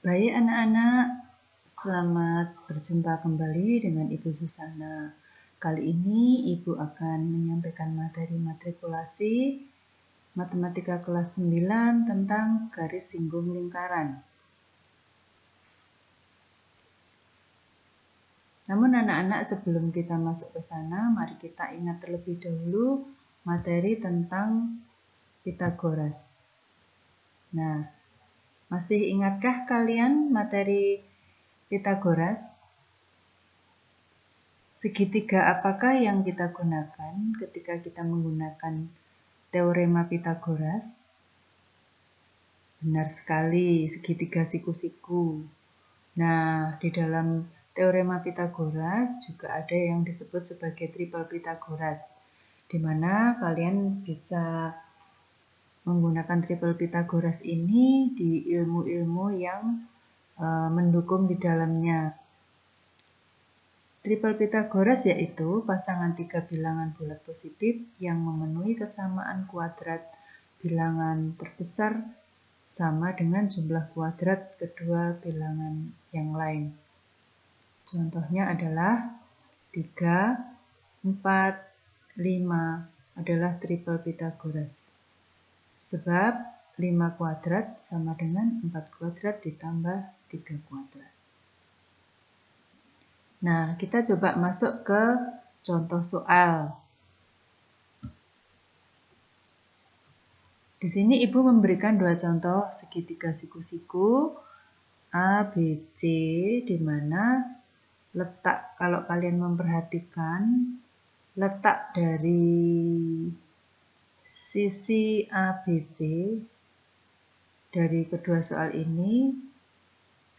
Baik anak-anak, selamat berjumpa kembali dengan Ibu Susana. Kali ini Ibu akan menyampaikan materi matrikulasi Matematika kelas 9 tentang garis singgung lingkaran. Namun anak-anak, sebelum kita masuk ke sana, mari kita ingat terlebih dahulu materi tentang Pitagoras. Nah, masih ingatkah kalian materi Pitagoras? Segitiga apakah yang kita gunakan ketika kita menggunakan teorema Pitagoras? Benar sekali, segitiga siku-siku. Nah, di dalam teorema Pitagoras juga ada yang disebut sebagai triple Pitagoras, di mana kalian bisa menggunakan triple Pitagoras ini di ilmu-ilmu yang mendukung di dalamnya. Triple Pitagoras yaitu pasangan tiga bilangan bulat positif yang memenuhi kesamaan kuadrat bilangan terbesar sama dengan jumlah kuadrat kedua bilangan yang lain. Contohnya adalah 3, 4, 5 adalah triple Pitagoras. Sebab 5 kuadrat sama dengan 4 kuadrat ditambah 3 kuadrat. Nah, kita coba masuk ke contoh soal. Di sini Ibu memberikan dua contoh segitiga siku-siku A, B, C, di mana letak, kalau kalian memperhatikan, letak dari sisi ABC dari kedua soal ini,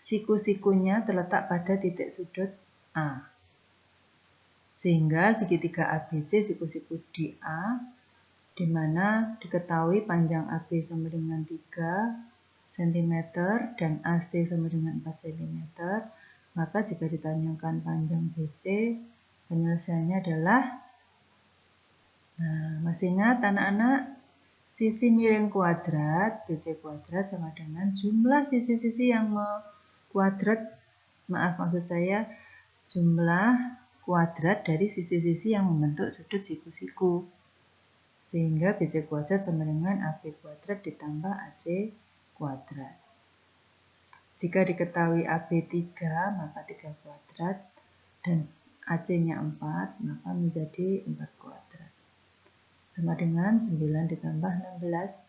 siku-sikunya terletak pada titik sudut A. Sehingga segitiga ABC siku-siku di A, di mana diketahui panjang AB sama dengan 3 cm dan AC sama dengan 4 cm, maka jika ditanyakan panjang BC, penyelesaiannya adalah, nah, masih ingat anak-anak? Sisi miring kuadrat, BC kuadrat sama dengan jumlah sisi-sisi yang kuadrat, maksud saya jumlah kuadrat dari sisi-sisi yang membentuk sudut siku-siku. Sehingga BC kuadrat sama dengan AB kuadrat ditambah AC kuadrat. Jika diketahui AB 3, maka 3 kuadrat, dan AC-nya 4, maka menjadi 4 kuadrat. Sama dengan 9 ditambah 16,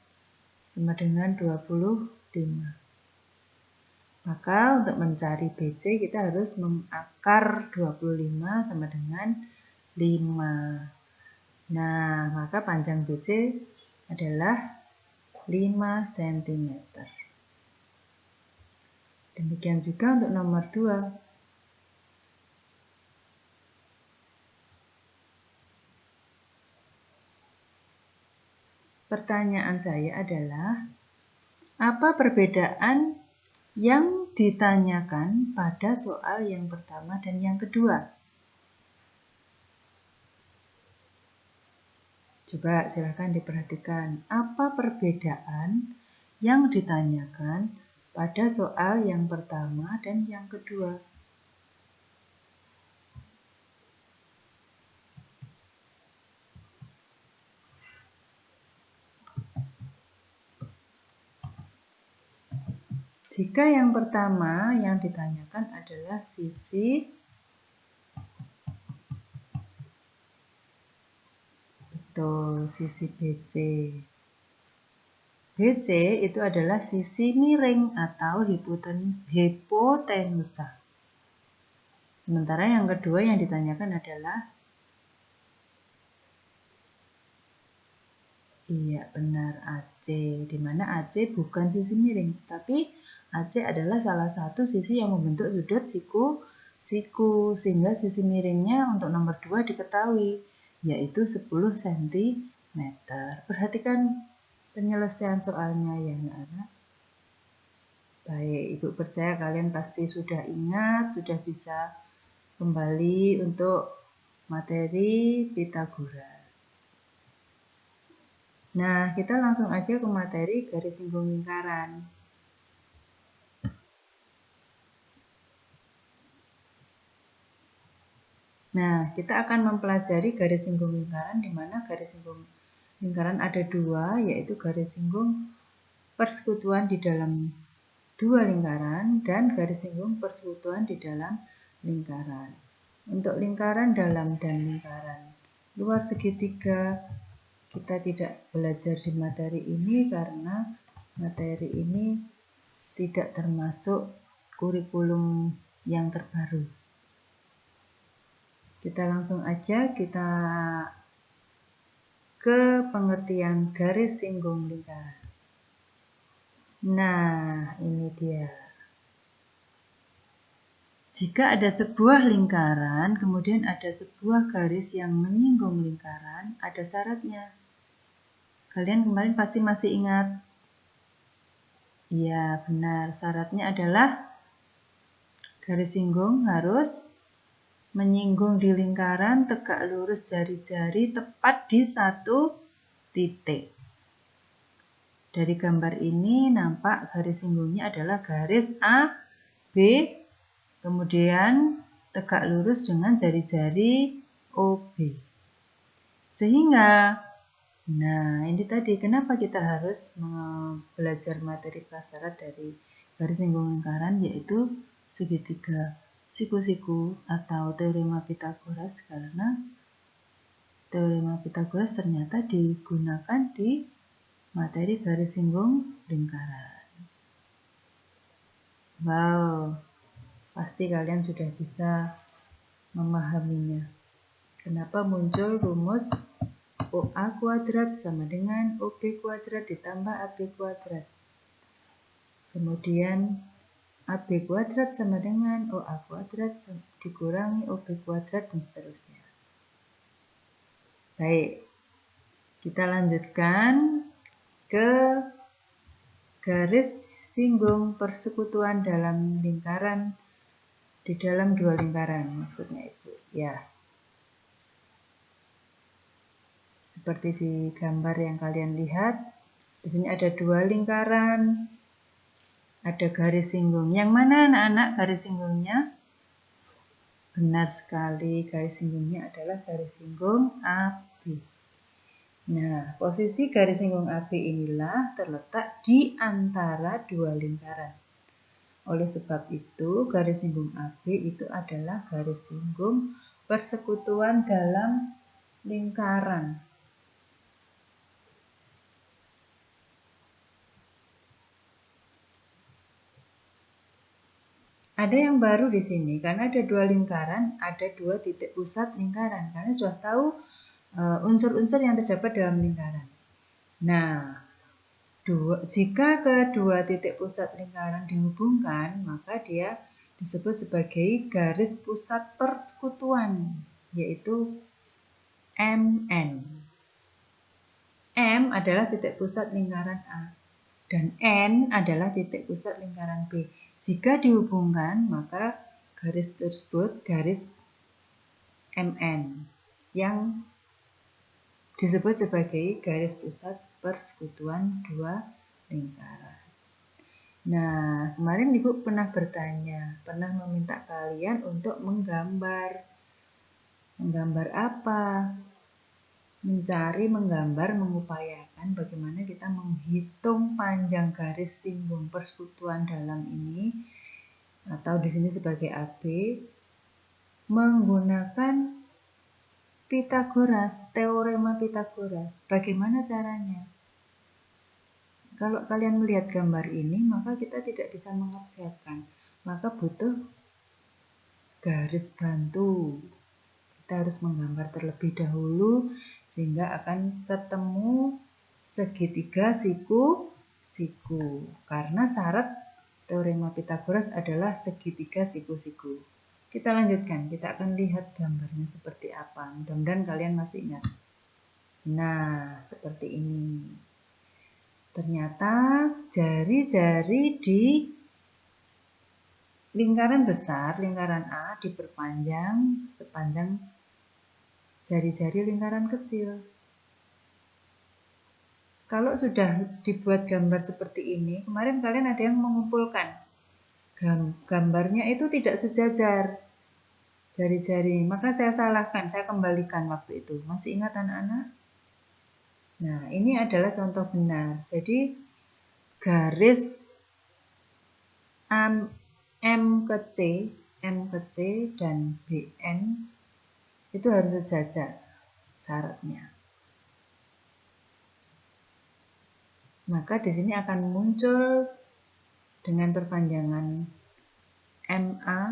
sama dengan 25. Maka untuk mencari BC kita harus mengakar 25 sama dengan 5. Nah, maka panjang BC adalah 5 cm. Demikian juga untuk nomor 2. Pertanyaan saya adalah, apa perbedaan yang ditanyakan pada soal yang pertama dan yang kedua? Coba silakan diperhatikan, apa perbedaan yang ditanyakan pada soal yang pertama dan yang kedua? Jika yang pertama yang ditanyakan adalah sisi BC. BC itu adalah sisi miring atau hipotenusa. Sementara yang kedua yang ditanyakan adalah, iya benar, AC, di mana AC bukan sisi miring, tapi AC adalah salah satu sisi yang membentuk sudut siku, sehingga sisi miringnya untuk nomor 2 diketahui, yaitu 10 cm. Perhatikan penyelesaian soalnya ya anak-anak. Baik, Ibu percaya kalian pasti sudah ingat, sudah bisa kembali untuk materi Pitagoras. Nah, kita langsung aja ke materi garis singgung lingkaran. Nah, kita akan mempelajari garis singgung lingkaran, di mana garis singgung lingkaran ada dua, yaitu garis singgung persekutuan di dalam dua lingkaran dan garis singgung persekutuan di dalam lingkaran. Untuk lingkaran dalam dan lingkaran luar segitiga, kita tidak belajar di materi ini karena materi ini tidak termasuk kurikulum yang terbaru. Kita langsung aja kita ke pengertian garis singgung lingkaran. Nah, ini dia. Jika ada sebuah lingkaran, kemudian ada sebuah garis yang menyinggung lingkaran, ada syaratnya. Kalian kemarin pasti masih ingat? Iya, benar. Syaratnya adalah garis singgung harus menyinggung di lingkaran, tegak lurus jari-jari, tepat di satu titik. Dari gambar ini nampak garis singgungnya adalah garis A, B, kemudian tegak lurus dengan jari-jari OB. Sehingga, nah ini tadi kenapa kita harus belajar materi prasyarat dari garis singgung lingkaran, yaitu segitiga siku-siku atau teorema Pythagoras, karena teorema Pythagoras ternyata digunakan di materi garis singgung lingkaran. Wow, pasti kalian sudah bisa memahaminya. Kenapa muncul rumus OA kuadrat sama dengan OB kuadrat ditambah AB kuadrat. Kemudian AB kuadrat sama dengan OA kuadrat dikurangi OB kuadrat dan seterusnya. Baik, kita lanjutkan ke garis singgung persekutuan dalam lingkaran, di dalam dua lingkaran maksudnya itu. Ya, seperti di gambar yang kalian lihat, di sini ada dua lingkaran. Ada garis singgung. Yang mana anak-anak garis singgungnya? Benar sekali, garis singgungnya adalah garis singgung AB. Nah, posisi garis singgung AB inilah terletak di antara dua lingkaran. Oleh sebab itu, garis singgung AB itu adalah garis singgung persekutuan dalam lingkaran. Ada yang baru di sini, karena ada dua lingkaran, ada dua titik pusat lingkaran. Karena sudah tahu unsur-unsur yang terdapat dalam lingkaran. Nah, jika kedua titik pusat lingkaran dihubungkan, maka dia disebut sebagai garis pusat persekutuan, yaitu MN. M adalah titik pusat lingkaran A, dan N adalah titik pusat lingkaran B. Jika dihubungkan, maka garis tersebut garis MN yang disebut sebagai garis pusat persekutuan dua lingkaran. Nah, kemarin Ibu pernah bertanya, pernah meminta kalian untuk menggambar. Menggambar apa? Mencari, menggambar, mengupayakan bagaimana kita menghitung panjang garis singgung persekutuan dalam ini, atau di sini sebagai AB, menggunakan Pythagoras, teorema Pythagoras. Bagaimana caranya? Kalau kalian melihat gambar ini, maka kita tidak bisa mengerjakan, maka butuh garis bantu. Kita harus menggambar terlebih dahulu sehingga akan ketemu segitiga siku-siku. Karena syarat teorema Pythagoras adalah segitiga siku-siku. Kita lanjutkan, kita akan lihat gambarnya seperti apa. Mudah-mudahan kalian masih ingat. Nah, seperti ini. Ternyata jari-jari di lingkaran besar, lingkaran A, diperpanjang sepanjang jari-jari lingkaran kecil. Kalau sudah dibuat gambar seperti ini, kemarin kalian ada yang mengumpulkan. Gambarnya itu tidak sejajar. jari-jari. Maka saya salahkan, saya kembalikan waktu itu. Masih ingat anak-anak? Nah, ini adalah contoh benar. Jadi garis M ke C dan BN itu harus sejajar syaratnya. Maka di sini akan muncul dengan perpanjangan MA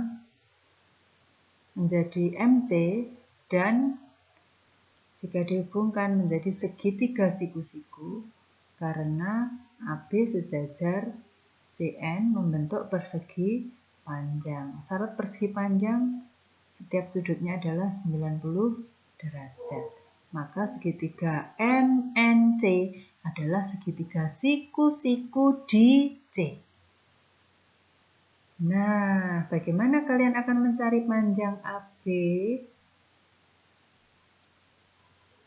menjadi MC dan jika dihubungkan menjadi segitiga siku-siku karena AB sejajar CN membentuk persegi panjang. Syarat persegi panjang setiap sudutnya adalah 90 derajat. Maka segitiga MNC adalah segitiga siku-siku di C. Nah, bagaimana kalian akan mencari panjang AB?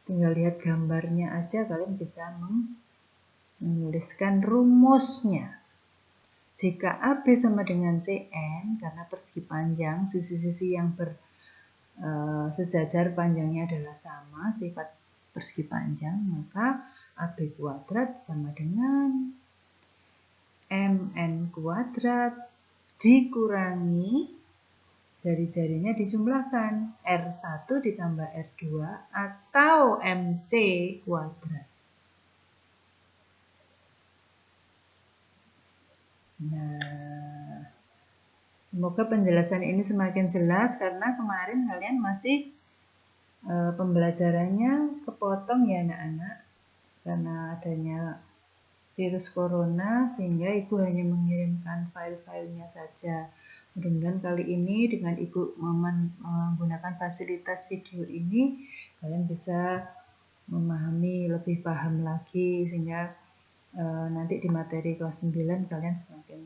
Tinggal lihat gambarnya aja, kalian bisa menuliskan rumusnya. Jika AB sama dengan CN, karena persegi panjang, sisi-sisi yang sejajar panjangnya adalah sama, sifat persegi panjang, maka AB kuadrat sama dengan MN kuadrat dikurangi jari-jarinya dijumlahkan R1 ditambah R2 atau MC kuadrat. Nah, semoga penjelasan ini semakin jelas karena kemarin kalian masih pembelajarannya kepotong ya anak-anak karena adanya virus corona sehingga ibu hanya mengirimkan file-filenya saja. Mudah-mudahan kali ini dengan ibu menggunakan fasilitas video ini kalian bisa memahami lebih paham lagi sehingga nanti di materi kelas 9 kalian semakin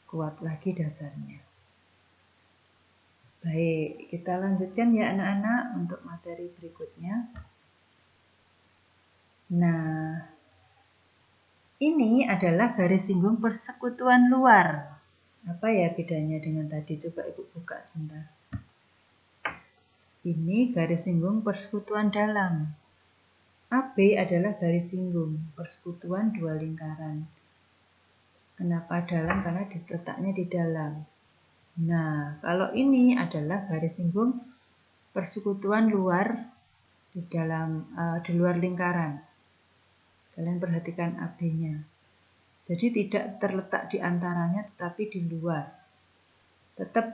kuat lagi dasarnya. Baik, kita lanjutkan ya anak-anak untuk materi berikutnya. Nah, ini adalah garis singgung persekutuan luar. Apa ya bedanya dengan tadi? Coba ibu buka sebentar. Ini garis singgung persekutuan dalam. AB adalah garis singgung persekutuan dua lingkaran. Kenapa dalam? Karena diletaknya di dalam. Nah, kalau ini adalah garis singgung persekutuan luar di luar lingkaran. Kalian perhatikan AB-nya. Jadi tidak terletak di antaranya tetapi di luar. Tetap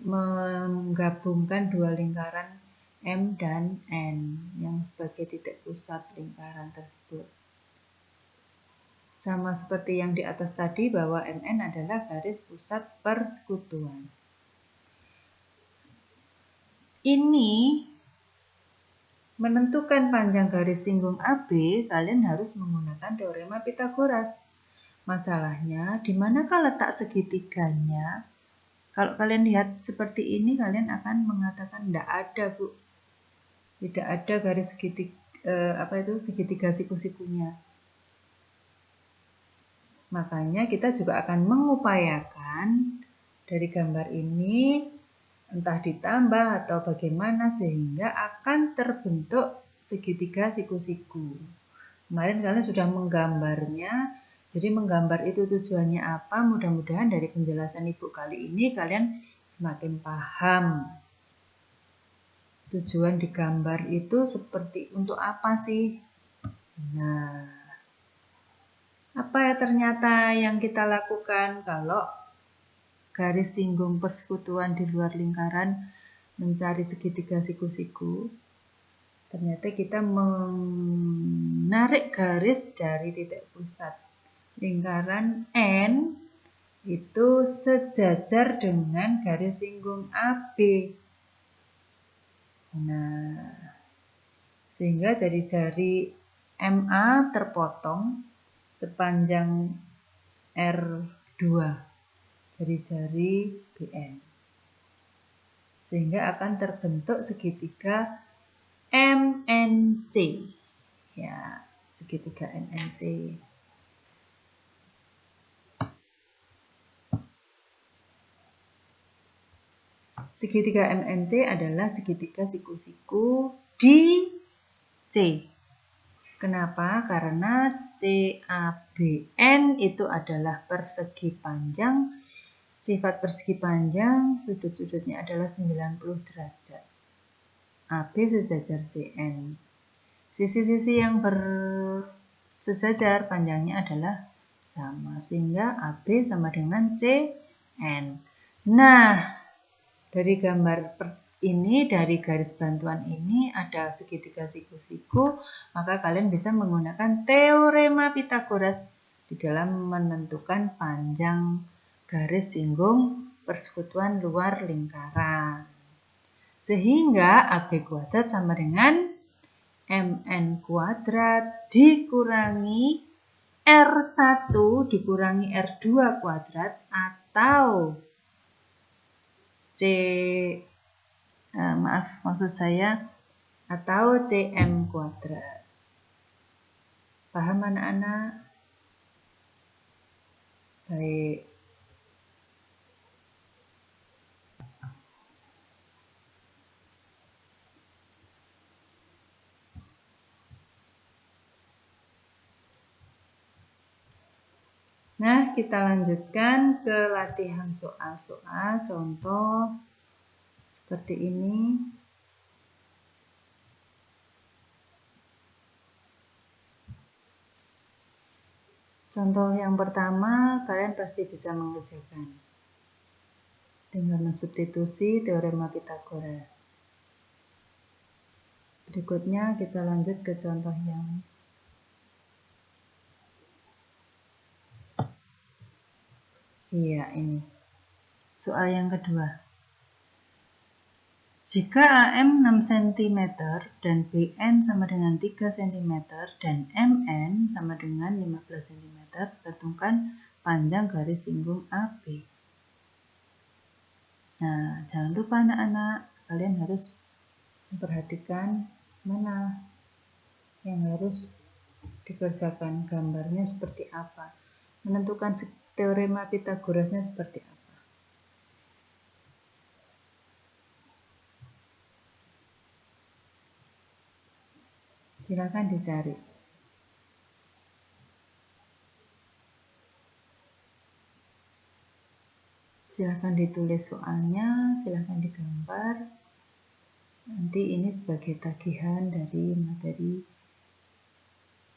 menggabungkan dua lingkaran M dan N yang sebagai titik pusat lingkaran tersebut. Sama seperti yang di atas tadi bahwa MN adalah garis pusat persekutuan. Ini menentukan panjang garis singgung AB, kalian harus menggunakan teorema Pythagoras. Masalahnya, di manakah letak segitiganya? Kalau kalian lihat seperti ini, kalian akan mengatakan tidak ada, Bu. Tidak ada garis segitiga siku-sikunya. Makanya kita juga akan mengupayakan dari gambar ini entah ditambah atau bagaimana sehingga akan terbentuk segitiga siku-siku. Kemarin kalian sudah menggambarnya, jadi menggambar itu tujuannya apa? Mudah-mudahan dari penjelasan ibu kali ini kalian semakin paham. Tujuan digambar itu seperti untuk apa sih? Nah, apa ya ternyata yang kita lakukan kalau garis singgung persekutuan di luar lingkaran mencari segitiga siku-siku? Ternyata kita menarik garis dari titik pusat lingkaran N itu sejajar dengan garis singgung AB. Nah, sehingga jari-jari MA terpotong sepanjang R2 jari-jari BN sehingga akan terbentuk segitiga MNC ya, segitiga MNC. segitiga MNC adalah segitiga siku-siku di C. Kenapa? Karena CABN itu adalah persegi panjang. Sifat persegi panjang, sudut-sudutnya adalah 90 derajat. AB sejajar CN. Sisi-sisi yang bersejajar panjangnya adalah sama, sehingga AB sama dengan CN. Nah, dari gambar ini, dari garis bantuan ini ada segitiga siku-siku, maka kalian bisa menggunakan teorema Pythagoras di dalam menentukan panjang garis singgung persekutuan luar lingkaran. Sehingga AB kuadrat sama dengan MN kuadrat dikurangi R1 dikurangi R2 kuadrat atau atau CM kuadrat. Paham anak-anak? Baik. Nah, kita lanjutkan ke latihan soal-soal contoh seperti ini. Contoh yang pertama, kalian pasti bisa mengerjakan dengan mensubstitusi teorema Pythagoras. Berikutnya kita lanjut ke contoh yang ini. Soal yang kedua. Jika AM 6 cm dan BN sama dengan 3 cm dan MN sama dengan 15 cm, tentukan panjang garis singgung AB. Nah, jangan lupa anak-anak, kalian harus memperhatikan mana yang harus dikerjakan, gambarnya seperti apa, menentukan teorema Pythagorasnya seperti apa. Silakan dicari. Silakan ditulis soalnya, silakan digambar. Nanti ini sebagai tagihan dari materi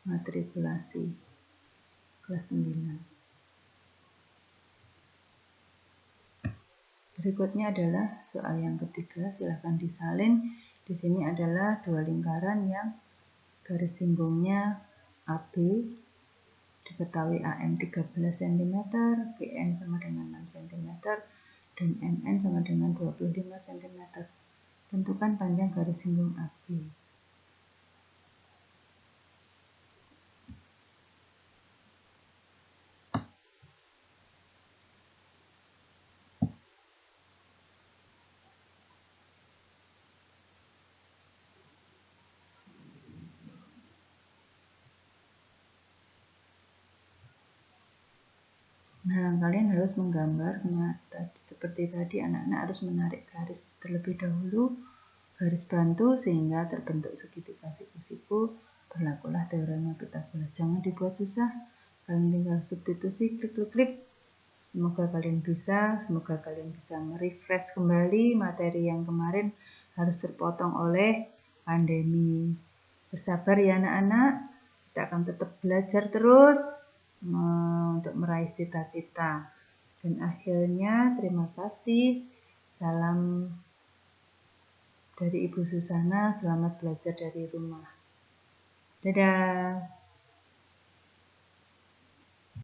matrikulasi kelas 9. Berikutnya adalah soal yang ketiga, silakan disalin. Di sini adalah dua lingkaran yang garis singgungnya AB, diketahui AM 13 cm, BN sama dengan 6 cm, dan MN sama dengan 25 cm. Tentukan panjang garis singgung AB. Nah, kalian harus menggambarnya. Seperti tadi, anak-anak harus menarik garis terlebih dahulu, garis bantu sehingga terbentuk segitiga siku-siku. Berlakulah teorema Pythagoras. Jangan dibuat susah. Kalian tinggal substitusi, klik-klik-klik. Semoga kalian bisa merefresh kembali materi yang kemarin harus terpotong oleh pandemi. Bersabar ya anak-anak. Kita akan tetap belajar terus untuk meraih cita-cita. Dan akhirnya terima kasih. Salam dari Ibu Susana, selamat belajar dari rumah. Dadah.